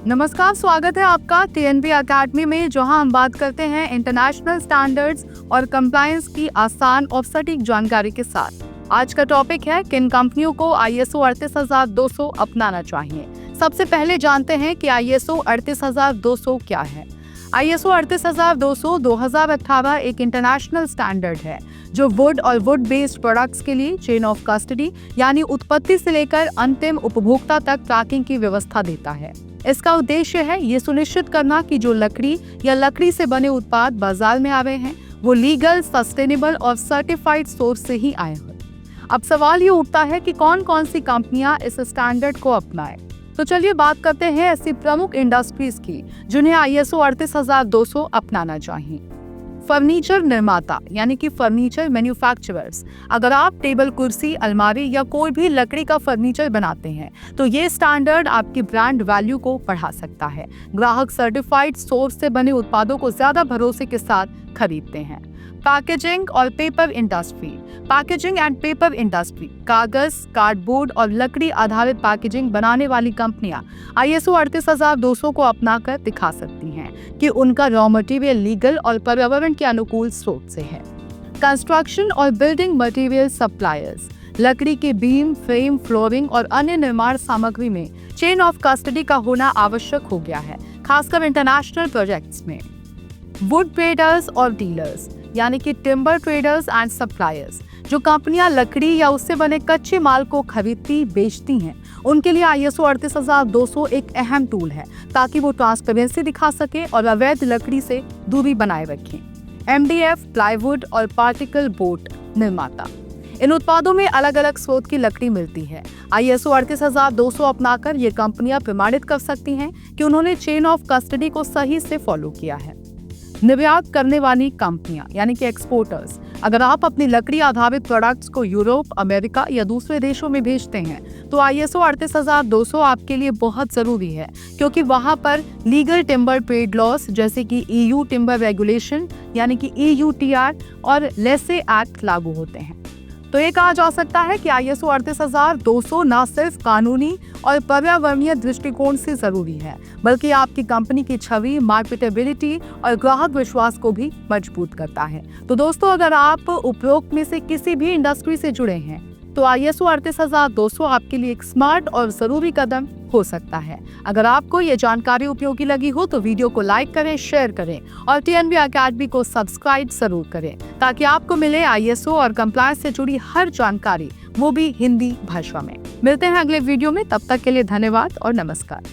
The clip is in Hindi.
नमस्कार, स्वागत है आपका टीएनबी अकेडमी में, जहां हम बात करते हैं इंटरनेशनल स्टैंडर्ड्स और कंप्लायंस की आसान और सटीक जानकारी के साथ। आज का टॉपिक है किन कंपनियों को आईएसओ 38200 अपनाना चाहिए। सबसे पहले जानते हैं कि आईएसओ 38200 क्या है। आईएसओ 38200 2018 एक इंटरनेशनल स्टैंडर्ड है जो वुड और वुड बेस्ड प्रोडक्ट्स के लिए चेन ऑफ कस्टडी यानी उत्पत्ति से लेकर अंतिम उपभोक्ता तक ट्रैकिंग की व्यवस्था देता है। इसका उद्देश्य है ये सुनिश्चित करना कि जो लकड़ी या लकड़ी से बने उत्पाद बाजार में आ रहे हैं वो लीगल, सस्टेनेबल और सर्टिफाइड सोर्स से ही आए हों। अब सवाल ये उठता है कि कौन कौन सी कंपनियां इस स्टैंडर्ड को अपनाएं। तो चलिए बात करते हैं ऐसी प्रमुख इंडस्ट्रीज की जिन्हें आईएसओ 38200 अपनाना चाहिए। फर्नीचर निर्माता यानी कि फर्नीचर मैन्युफैक्चरर्स। अगर आप टेबल, कुर्सी, अलमारी या कोई भी लकड़ी का फर्नीचर बनाते हैं तो ये स्टैंडर्ड आपकी ब्रांड वैल्यू को बढ़ा सकता है। ग्राहक सर्टिफाइड सोर्स से बने उत्पादों को ज्यादा भरोसे के साथ खरीदते हैं। पैकेजिंग और paper industry. Packaging and paper industry, कागज, कार्डबोर्ड और लकड़ी आधारित पैकेजिंग बनाने वाली कंपनियां आईएसओ 38200 को अपनाकर दिखा सकती हैं कि उनका रॉ मटेरियल लीगल और पर्यावरण के अनुकूल स्रोत से है। कंस्ट्रक्शन और बिल्डिंग मटेरियल सप्लायर्स। लकड़ी के बीम, फ्रेम, फ्लोरिंग और अन्य निर्माण सामग्री में चेन ऑफ कस्टडी का होना आवश्यक हो गया है, खासकर इंटरनेशनल प्रोजेक्ट्स में। वुड ट्रेडर्स और डीलर्स यानी कि टिम्बर ट्रेडर्स एंड सप्लायर्स, जो कंपनियां लकड़ी या उससे बने कच्चे माल को खरीदती बेचती हैं, उनके लिए आईएसओ 38200 एक अहम टूल है ताकि वो ट्रांसपेरेंसी दिखा सके और अवैध लकड़ी से दूरी बनाए रखें। एमडीएफ, प्लाईवुड और पार्टिकल बोर्ड निर्माता। इन उत्पादों में अलग अलग स्रोत की लकड़ी मिलती है। आईएसओ 38200 अपनाकर ये कंपनियां प्रमाणित कर सकती हैं कि उन्होंने चेन ऑफ कस्टडी को सही से फॉलो किया है। निर्यात करने वाली कंपनियां यानी कि एक्सपोर्टर्स। अगर आप अपनी लकड़ी आधारित प्रोडक्ट्स को यूरोप, अमेरिका या दूसरे देशों में भेजते हैं तो आईएसओ 38200 आपके लिए बहुत जरूरी है, क्योंकि वहां पर लीगल टिम्बर ट्रेड लॉस जैसे कि ईयू टिम्बर रेगुलेशन यानी कि ईयूटीआर और लेसे एक्ट लागू होते हैं। तो ये कहा जा सकता है कि आईएसओ 38200 न सिर्फ कानूनी और पर्यावरणीय दृष्टिकोण से जरूरी है, बल्कि आपकी कंपनी की छवि, मार्केटेबिलिटी और ग्राहक विश्वास को भी मजबूत करता है। तो दोस्तों, अगर आप उपरोक्त में से किसी भी इंडस्ट्री से जुड़े हैं तो आईएसओ 38200 आपके लिए एक स्मार्ट और जरूरी कदम हो सकता है। अगर आपको ये जानकारी उपयोगी लगी हो तो वीडियो को लाइक करें, शेयर करें और टीएनबी अकेडमी को सब्सक्राइब जरूर करें ताकि आपको मिले आईएसओ और कंप्लायंस से जुड़ी हर जानकारी, वो भी हिंदी भाषा में। मिलते हैं अगले वीडियो में, तब तक के लिए धन्यवाद और नमस्कार।